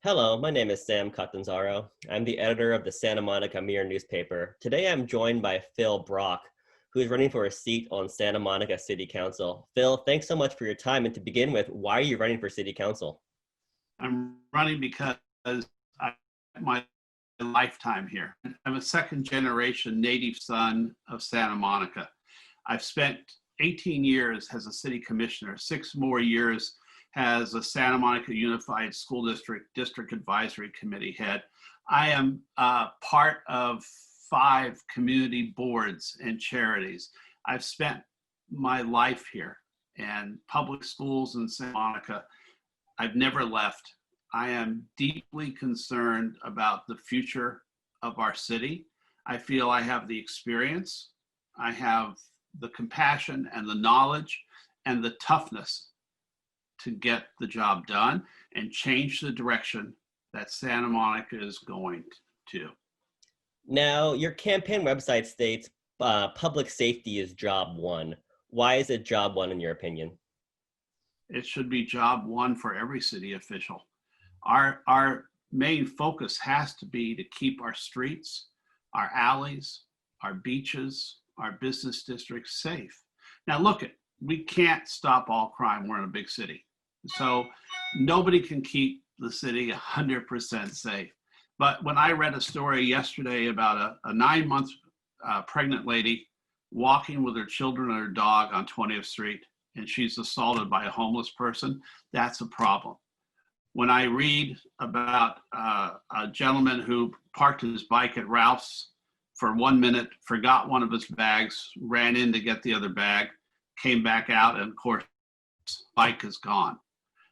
Hello, my name is Sam Catanzaro. I'm the editor of the Santa Monica Mirror newspaper. Today I'm joined by Phil Brock, who is running for a seat on Santa Monica City Council. Phil, thanks so much for your time. And to begin with, why are you running for City Council? I'm running because I my lifetime here. I'm a second generation native son of Santa Monica. I've spent 18 years as a city commissioner, 6 more years as a Santa Monica Unified School District Advisory Committee head. I am part of 5 community boards and charities. I've spent my life here and public schools in Santa Monica. I've never left. I am deeply concerned about the future of our city. I feel I have the experience, I have the compassion and the knowledge and the toughness to get the job done and change the direction that Santa Monica is going to. Now, your campaign website states public safety is job one. Why is it job one in your opinion? It should be job one for every city official. Our main focus has to be to keep our streets, our alleys, our beaches, our business districts safe. Now look, we can't stop all crime. We're in a big city. So nobody can keep the city 100% safe. But when I read a story yesterday about a 9-month pregnant lady walking with her children and her dog on 20th Street, and she's assaulted by a homeless person, that's a problem. When I read about a gentleman who parked his bike at Ralph's for 1 minute, forgot one of his bags, ran in to get the other bag, came back out, and of course, bike is gone.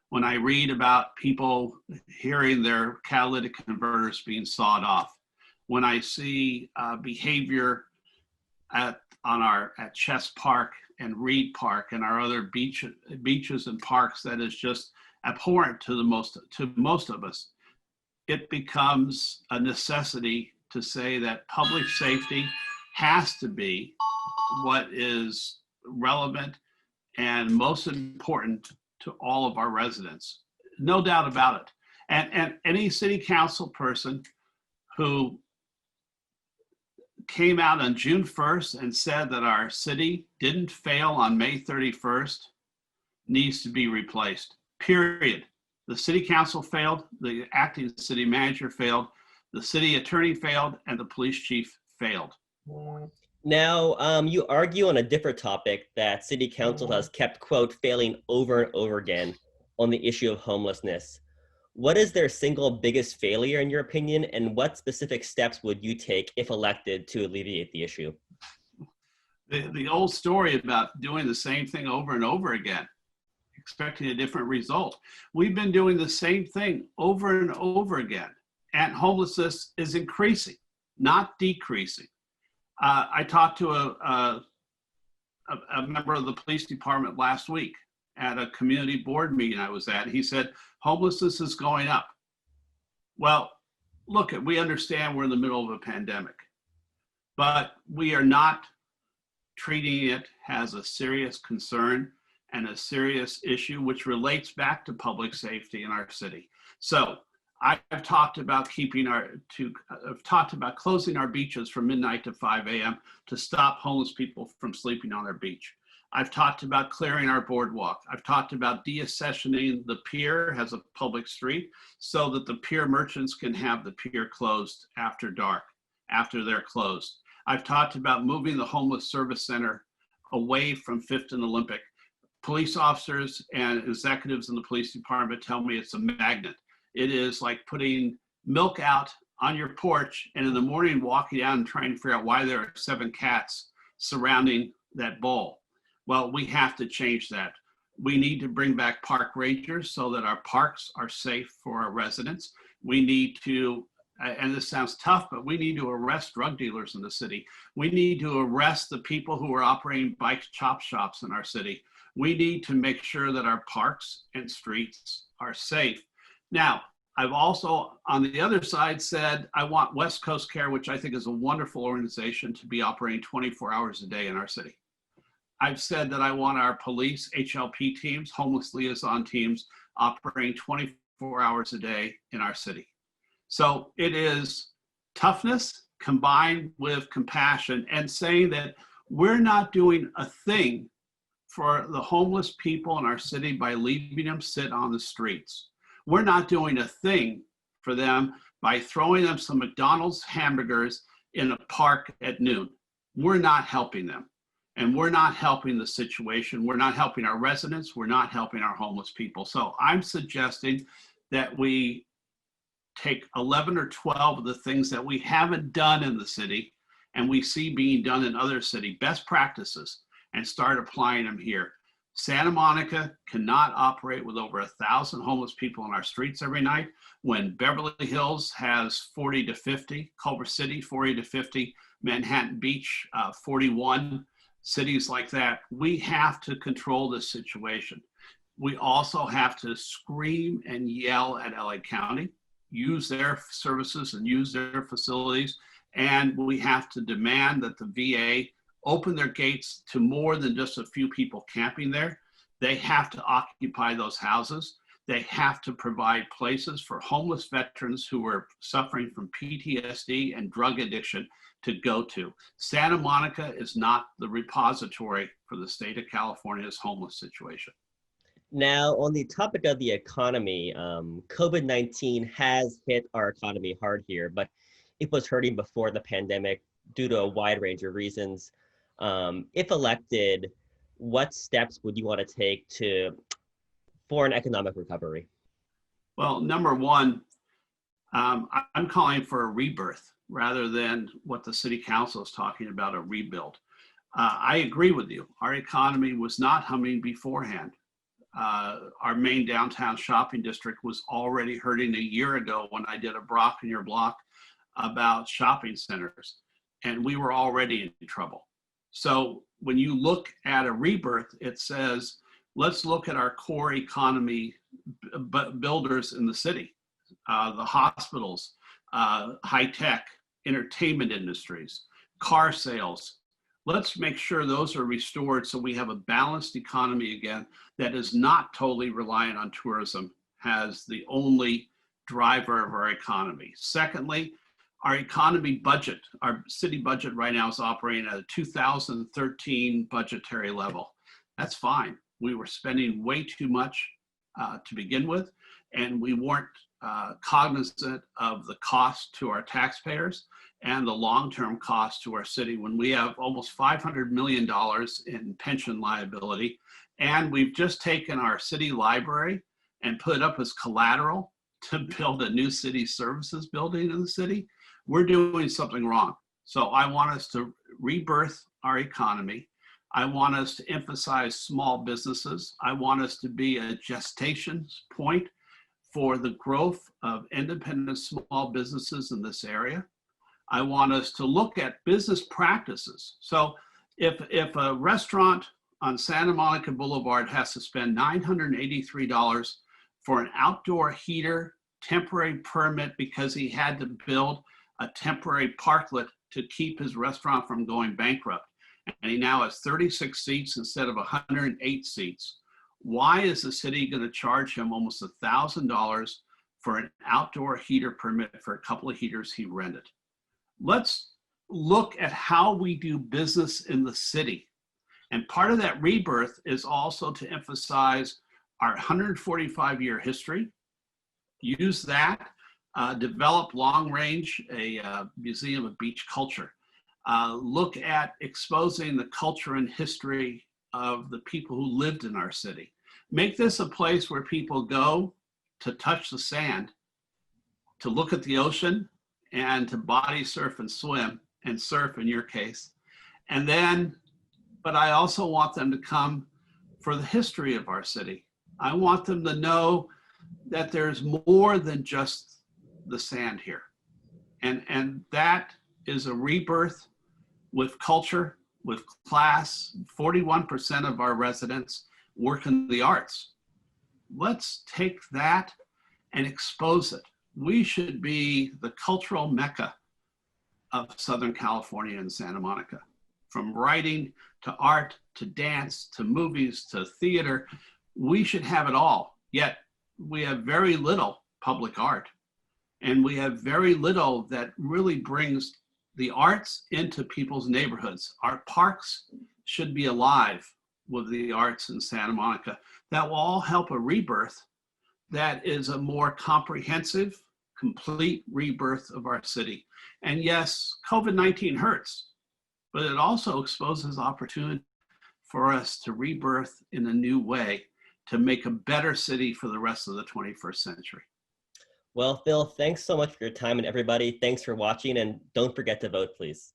When I read about people hearing their catalytic converters being sawed off, when I see behavior at Chess Park and Reed Park and our other beaches and parks that is just abhorrent to most of us, it becomes a necessity to say that public safety has to be what is relevant and most important to all of our residents. No doubt about it. And any city council person who came out on June 1st and said that our city didn't fail on May 31st needs to be replaced, period. The city council failed, the acting city manager failed, the city attorney failed, and the police chief failed. Now, you argue on a different topic that City Council has kept, quote, failing over and over again on the issue of homelessness. What is their single biggest failure in your opinion, and what specific steps would you take if elected to alleviate the issue? The old story about doing the same thing over and over again, expecting a different result. We've been doing the same thing over and over again, and homelessness is increasing, not decreasing. I talked to a member of the police department last week at a community board meeting I was at. He said, homelessness is going up. Well, look, we understand we're in the middle of a pandemic, but we are not treating it as a serious concern and a serious issue, which relates back to public safety in our city. So I've talked about closing our beaches from midnight to 5 a.m. to stop homeless people from sleeping on our beach. I've talked about clearing our boardwalk. I've talked about deaccessioning the pier as a public street so that the pier merchants can have the pier closed after dark, after they're closed. I've talked about moving the homeless service center away from 5th and Olympic. Police officers and executives in the police department tell me it's a magnet. It is like putting milk out on your porch and in the morning walking out and trying to figure out why there are 7 cats surrounding that bowl. Well, we have to change that. We need to bring back park rangers so that our parks are safe for our residents. We need to, and this sounds tough, but we need to arrest drug dealers in the city. We need to arrest the people who are operating bike chop shops in our city. We need to make sure that our parks and streets are safe. Now, I've also, on the other side, said I want West Coast Care, which I think is a wonderful organization, to be operating 24 hours a day in our city. I've said that I want our police, HLP teams, homeless liaison teams, operating 24 24 hours a day in our city. So it is toughness combined with compassion and saying that we're not doing a thing for the homeless people in our city by leaving them sit on the streets. We're not doing a thing for them by throwing them some McDonald's hamburgers in a park at noon. We're not helping them. And we're not helping the situation. We're not helping our residents. We're not helping our homeless people. So I'm suggesting that we take 11 or 12 of the things that we haven't done in the city and we see being done in other city best practices and start applying them here. Santa Monica cannot operate with over 1,000 homeless people on our streets every night when Beverly Hills has 40 to 50, Culver City 40 to 50, Manhattan Beach 41, cities like that. We have to control this situation. We also have to scream and yell at LA County, use their services and use their facilities, and we have to demand that the VA open their gates to more than just a few people camping there. They have to occupy those houses. They have to provide places for homeless veterans who are suffering from PTSD and drug addiction to go to. Santa Monica is not the repository for the state of California's homeless situation. Now, on the topic of the economy, COVID-19 has hit our economy hard here, but it was hurting before the pandemic due to a wide range of reasons. If elected, what steps would you want to take for an economic recovery? Well, number one, I'm calling for a rebirth rather than what the city council is talking about, a rebuild. I agree with you. Our economy was not humming beforehand. Our main downtown shopping district was already hurting a year ago when I did a Brock in Your Block about shopping centers, and we were already in trouble. So when you look at a rebirth, it says, let's look at our core economy builders in the city, the hospitals, high tech, entertainment industries, car sales. Let's make sure those are restored so we have a balanced economy again that is not totally reliant on tourism as the only driver of our economy. Secondly, our economy budget, our city budget right now is operating at a 2013 budgetary level. That's fine. We were spending way too much to begin with, and we weren't cognizant of the cost to our taxpayers and the long-term cost to our city when we have almost $500 million in pension liability. And we've just taken our city library and put it up as collateral to build a new city services building in the city. We're doing something wrong. So I want us to rebirth our economy. I want us to emphasize small businesses. I want us to be a gestation point for the growth of independent small businesses in this area. I want us to look at business practices. So if a restaurant on Santa Monica Boulevard has to spend $983 for an outdoor heater temporary permit because he had to build a temporary parklet to keep his restaurant from going bankrupt, and he now has 36 seats instead of 108 seats, why is the city going to charge him almost $1,000 for an outdoor heater permit for a couple of heaters he rented? Let's look at how we do business in the city. And part of that rebirth is also to emphasize our 145-year history, use that, develop long range, a museum of beach culture. Look at exposing the culture and history of the people who lived in our city. Make this a place where people go to touch the sand, to look at the ocean, and to body surf and swim, and surf in your case. And then, but I also want them to come for the history of our city. I want them to know that there's more than just the sand here. And that is a rebirth with culture, with class. 41% of our residents work in the arts. Let's take that and expose it. We should be the cultural mecca of Southern California and Santa Monica. From writing to art to dance to movies to theater, we should have it all. Yet we have very little public art, and we have very little that really brings the arts into people's neighborhoods. Our parks should be alive with the arts in Santa Monica. That will all help a rebirth that is a more comprehensive, complete rebirth of our city. And yes, COVID-19 hurts, but it also exposes opportunity for us to rebirth in a new way to make a better city for the rest of the 21st century. Well, Phil, thanks so much for your time, and everybody, thanks for watching, and don't forget to vote, please.